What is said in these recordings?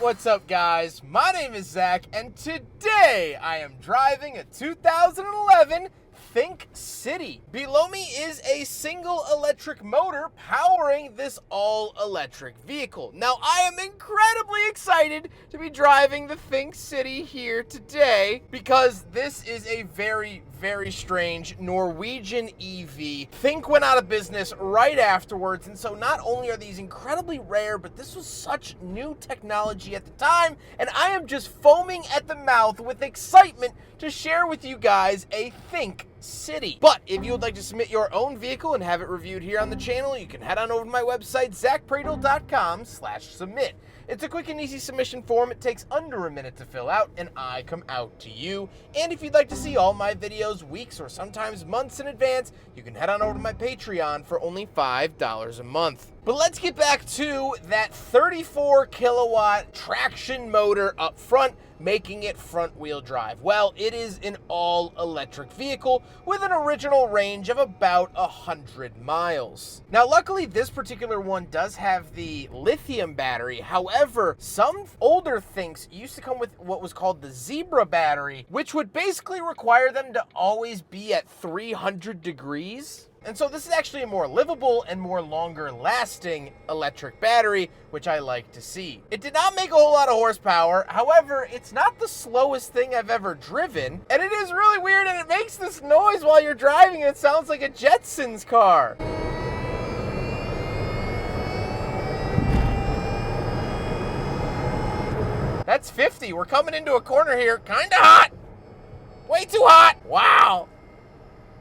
what's up guys? My name is Zack, and today I am driving a 2011 Think City. Below me is a single electric motor powering this all-electric vehicle. Now, I am incredibly excited to be driving the Think City here today because this is a very strange Norwegian EV. Think went out of business right afterwards, and so not only are these incredibly rare, but this was such new technology at the time, and I am just foaming at the mouth with excitement to share with you guys a Think City. But if you would like to submit your own vehicle and have it reviewed here on the channel, you can head on over to my website, zackpradel.com/submit. It's a quick and easy submission form. It takes under a minute to fill out, and I come out to you. And if you'd like to see all my videos weeks or sometimes months in advance, you can head on over to my Patreon for only $5 a month. But let's get back to that 34 kilowatt traction motor up front, making it front wheel drive. Well, it is an all electric vehicle with an original range of about 100 miles. Now, luckily this particular one does have the lithium battery. However, some older Thinks used to come with what was called the Zebra battery, which would basically require them to always be at 300 degrees. And so this is actually a more livable and more longer lasting electric battery, which I like to see. It did not make a whole lot of horsepower. However, it's not the slowest thing I've ever driven. And it is really weird, and it makes this noise while you're driving. It sounds like a Jetsons car. That's 50. We're coming into a corner here. Kinda hot. Way too hot. Wow.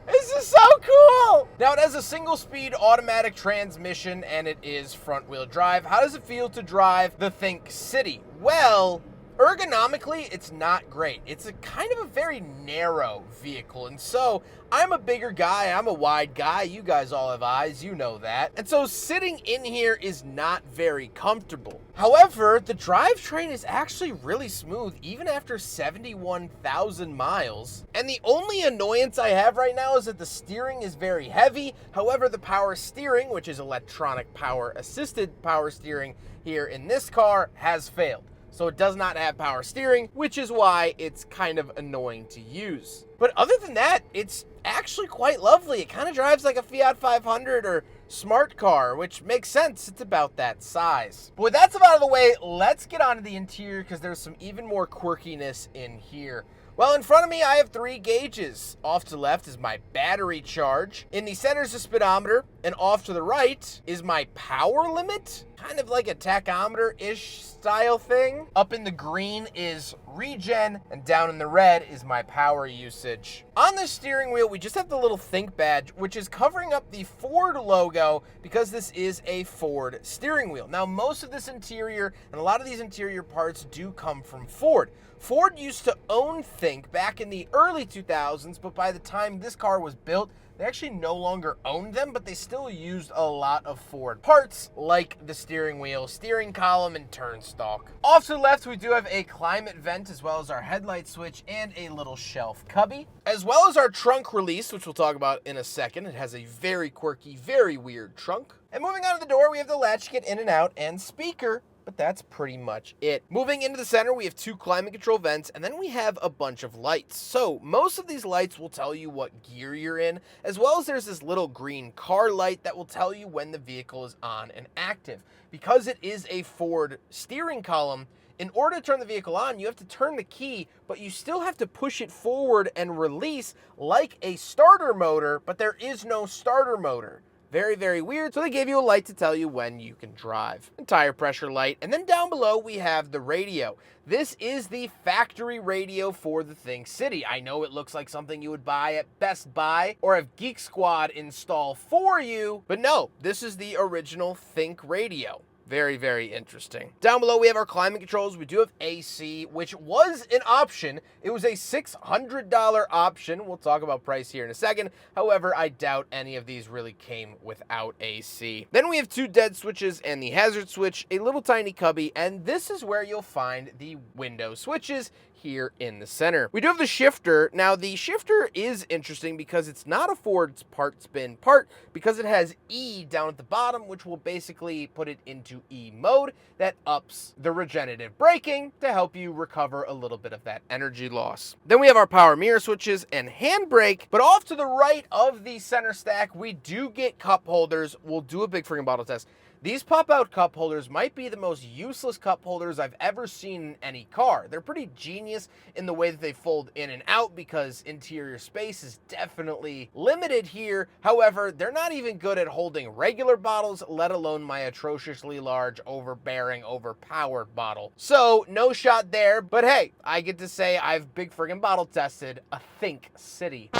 This is so cool! Now, it has a single-speed automatic transmission, and it is front-wheel drive. How does it feel to drive the Think City? Well, ergonomically, it's not great. It's a kind of a very narrow vehicle, and so I'm a bigger guy, I'm a wide guy, you guys all have eyes, you know that. And so sitting in here is not very comfortable. However, the drivetrain is actually really smooth, even after 71,000 miles. And the only annoyance I have right now is that the steering is very heavy. However, the power steering, which is electronic power assisted power steering here in this car, has failed. So it does not have power steering, which is why it's kind of annoying to use. But other than that, it's actually quite lovely. It kind of drives like a Fiat 500 or smart car, which makes sense. It's about that size. But with that stuff out of the way, let's get onto the interior because there's some even more quirkiness in here. Well, in front of me, I have 3 gauges. Off to the left is my battery charge. In the center is the speedometer, and off to the right is my power limit. Kind of like a tachometer-ish style thing. Up in the green is regen, and down in the red is my power usage. On the steering wheel, we just have the little Think badge, which is covering up the Ford logo because this is a Ford steering wheel. Now, most of this interior and a lot of these interior parts do come from Ford. Ford used to own Think back in the early 2000s, but by the time this car was built, they actually no longer owned them, but they still used a lot of Ford parts, like the steering wheel, steering column, and turnstile. Off to the left, we do have a climate vent, as well as our headlight switch and a little shelf cubby, as well as our trunk release, which we'll talk about in a second. It has a very quirky, very weird trunk. And moving on to the door, we have the latch to get in and out and speaker. But that's pretty much it. Moving into the center, we have 2 climate control vents, and then we have a bunch of lights. So most of these lights will tell you what gear you're in, as well as there's this little green car light that will tell you when the vehicle is on and active. Because it is a Ford steering column, in order to turn the vehicle on, you have to turn the key, but you still have to push it forward and release like a starter motor, but there is no starter motor. Very weird. So they gave you a light to tell you when you can drive. A tire pressure light. And then down below, we have the radio. This is the factory radio for the Think City. I know it looks like something you would buy at Best Buy or have Geek Squad install for you, but no, this is the original Think radio. Very interesting. Down below, we have our climate controls. We do have AC, which was an option. It was a $600 option. We'll talk about price here in a second. However, I doubt any of these really came without AC. Then we have 2 dead switches and the hazard switch, a little tiny cubby, and this is where you'll find the window switches here in the center. We do have the shifter. Now, the shifter is interesting because it's not a forward part spin part, because it has E down at the bottom, which will basically put it into E mode that ups the regenerative braking to help you recover a little bit of that energy loss. Then we have our power mirror switches and handbrake, but off to the right of the center stack, we do get cup holders. We'll do a big freaking bottle test. These pop-out cup holders might be the most useless cup holders I've ever seen in any car. They're pretty genius in the way that they fold in and out because interior space is definitely limited here. However, they're not even good at holding regular bottles, let alone my atrociously large, overbearing, overpowered bottle. So, no shot there, but hey, I get to say I've big friggin' bottle tested a Think City.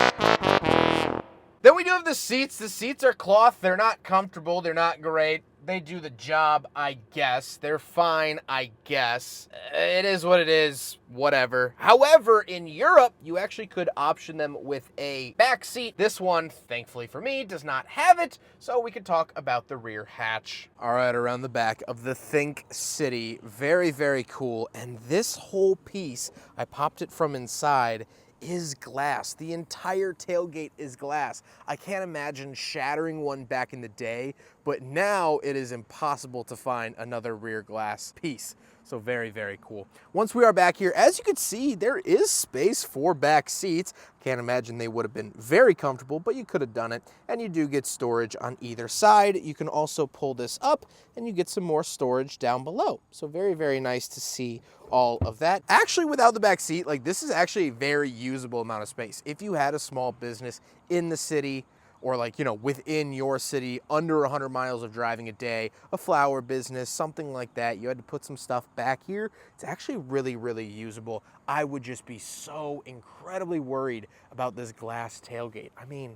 Then we do have the seats. The seats are cloth. They're not comfortable. They're not great. They do the job, I guess. They're fine, I guess. It is what it is, whatever. However, in Europe, you actually could option them with a back seat. This one, thankfully for me, does not have it, so we can talk about the rear hatch. All right, around the back of the Think City. Very, very cool. And this whole piece, I popped it from inside, is glass. The entire tailgate is glass. I can't imagine shattering one back in the day, but now it is impossible to find another rear glass piece. So very, very cool. Once we are back here, as you can see, there is space for back seats. Can't imagine they would have been very comfortable, but you could have done it. And you do get storage on either side. You can also pull this up and you get some more storage down below. So very, very nice to see all of that. Actually, without the back seat, like this is actually a very usable amount of space. If you had a small business in the city, or like, you know, within your city, under 100 miles of driving a day, a flower business, something like that, you had to put some stuff back here, it's actually really, really usable. I would just be so incredibly worried about this glass tailgate. I mean,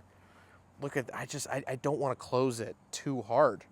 look at, I don't want to close it too hard.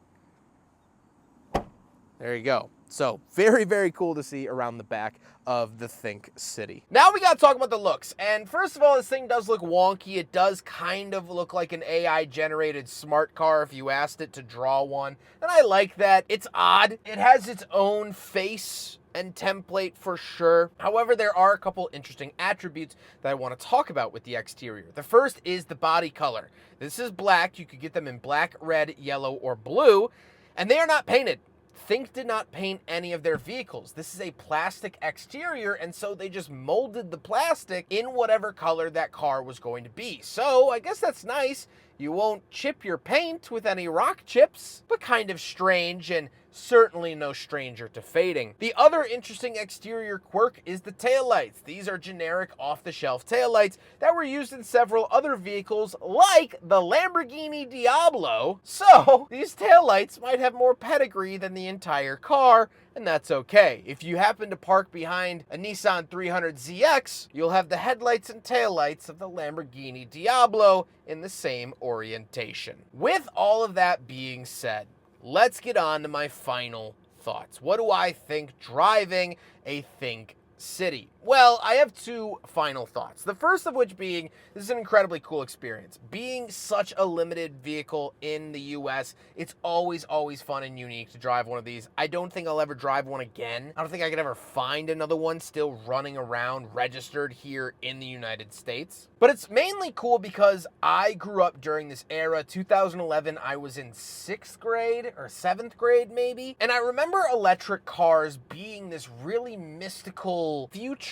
There you go. So very, very cool to see around the back of the Think City. Now we got to talk about the looks. And first of all, this thing does look wonky. It does kind of look like an AI generated smart car if you asked it to draw one. And I like that. It's odd. It has its own face and template for sure. However, there are a couple interesting attributes that I want to talk about with the exterior. The first is the body color. This is black. You could get them in black, red, yellow, or blue, and they are not painted. Think did not paint any of their vehicles. This is a plastic exterior, and so they just molded the plastic in whatever color that car was going to be. So I guess that's nice. You won't chip your paint with any rock chips, but kind of strange and certainly no stranger to fading. The other interesting exterior quirk is the taillights. These are generic off-the-shelf taillights that were used in several other vehicles like the Lamborghini Diablo. So these taillights might have more pedigree than the entire car, and that's okay. If you happen to park behind a Nissan 300ZX, you'll have the headlights and taillights of the Lamborghini Diablo in the same orientation. With all of that being said, let's get on to my final thoughts. What do I think driving a Think City? Well, I have two final thoughts. The first of which being, this is an incredibly cool experience. Being such a limited vehicle in the US, it's always, always fun and unique to drive one of these. I don't think I'll ever drive one again. I don't think I could ever find another one still running around registered here in the United States. But it's mainly cool because I grew up during this era. 2011, I was in 6th grade or 7th grade maybe. And I remember electric cars being this really mystical, futuristic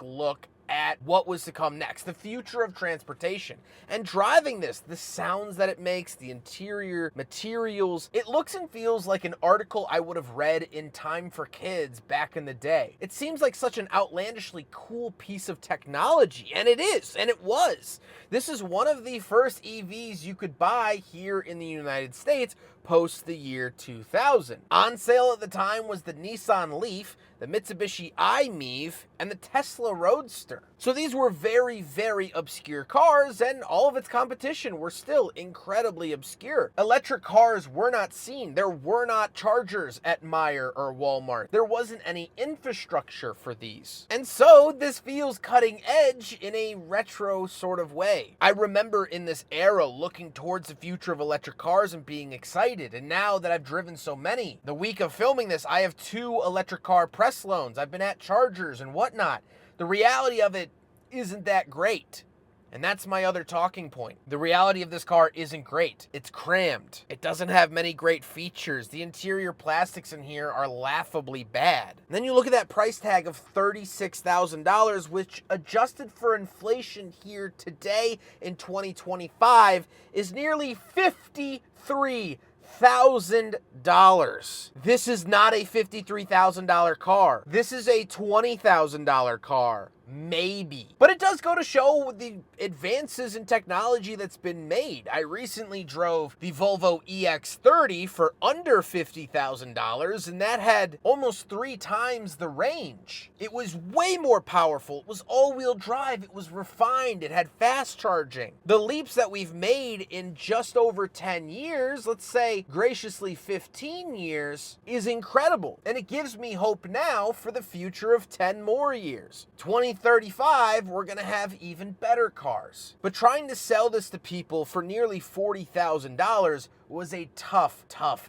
look at what was to come next, the future of transportation. And driving this, the sounds that it makes, the interior materials, it looks and feels like an article I would have read in Time for Kids back in the day. It seems like such an outlandishly cool piece of technology, and it is, and it was. This is one of the first EVs you could buy here in the United States post the year 2000. On sale at the time was the Nissan Leaf, the Mitsubishi i-MiEV, and the Tesla Roadster. So these were very, very obscure cars, and all of its competition were still incredibly obscure. Electric cars were not seen. There were not chargers at Meijer or Walmart. There wasn't any infrastructure for these. And so this feels cutting edge in a retro sort of way. I remember in this era looking towards the future of electric cars and being excited. And now that I've driven so many, the week of filming this, I have 2 electric car press loans. I've been at chargers and whatnot. The reality of it isn't that great. And that's my other talking point. The reality of this car isn't great. It's crammed. It doesn't have many great features. The interior plastics in here are laughably bad. And then you look at that price tag of $36,000, which adjusted for inflation here today in 2025 is nearly $53,000. This is not a $53,000 car. This is a $20,000 car. Maybe. But it does go to show the advances in technology that's been made. I recently drove the Volvo EX30 for under $50,000, and that had almost 3 times the range. It was way more powerful. It was all-wheel drive. It was refined. It had fast charging. The leaps that we've made in just over 10 years, let's say graciously 15 years, is incredible. And it gives me hope now for the future of 10 more years. 2035, we're gonna have even better cars. But trying to sell this to people for nearly $40,000 was a tough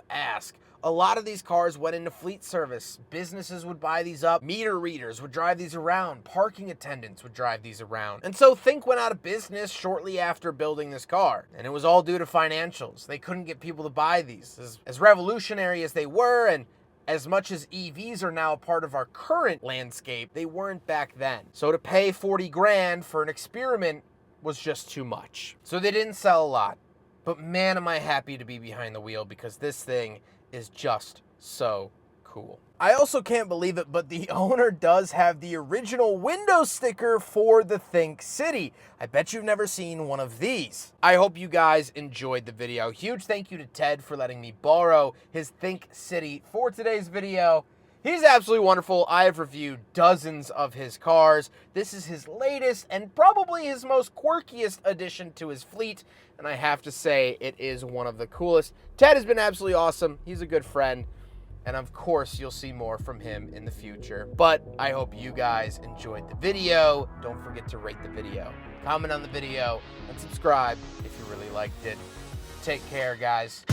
ask. A lot of these cars went into fleet service. Businesses would buy these up. Meter readers would drive these around. Parking attendants would drive these around. And so Think went out of business shortly after building this car. And it was all due to financials. They couldn't get people to buy these. As revolutionary as they were, and as much as EVs are now a part of our current landscape, they weren't back then. So to pay 40 grand for an experiment was just too much. So they didn't sell a lot. But man, am I happy to be behind the wheel, because this thing is just so cool. I also can't believe it, but the owner does have the original window sticker for the Think City. I bet you've never seen one of these. I hope you guys enjoyed the video. Huge thank you to Ted for letting me borrow his Think City for today's video. He's absolutely wonderful. I have reviewed dozens of his cars. This is his latest and probably his most quirkiest addition to his fleet, and I have to say it is one of the coolest. Ted has been absolutely awesome. He's a good friend. And of course, you'll see more from him in the future. But I hope you guys enjoyed the video. Don't forget to rate the video, comment on the video, and subscribe if you really liked it. Take care, guys.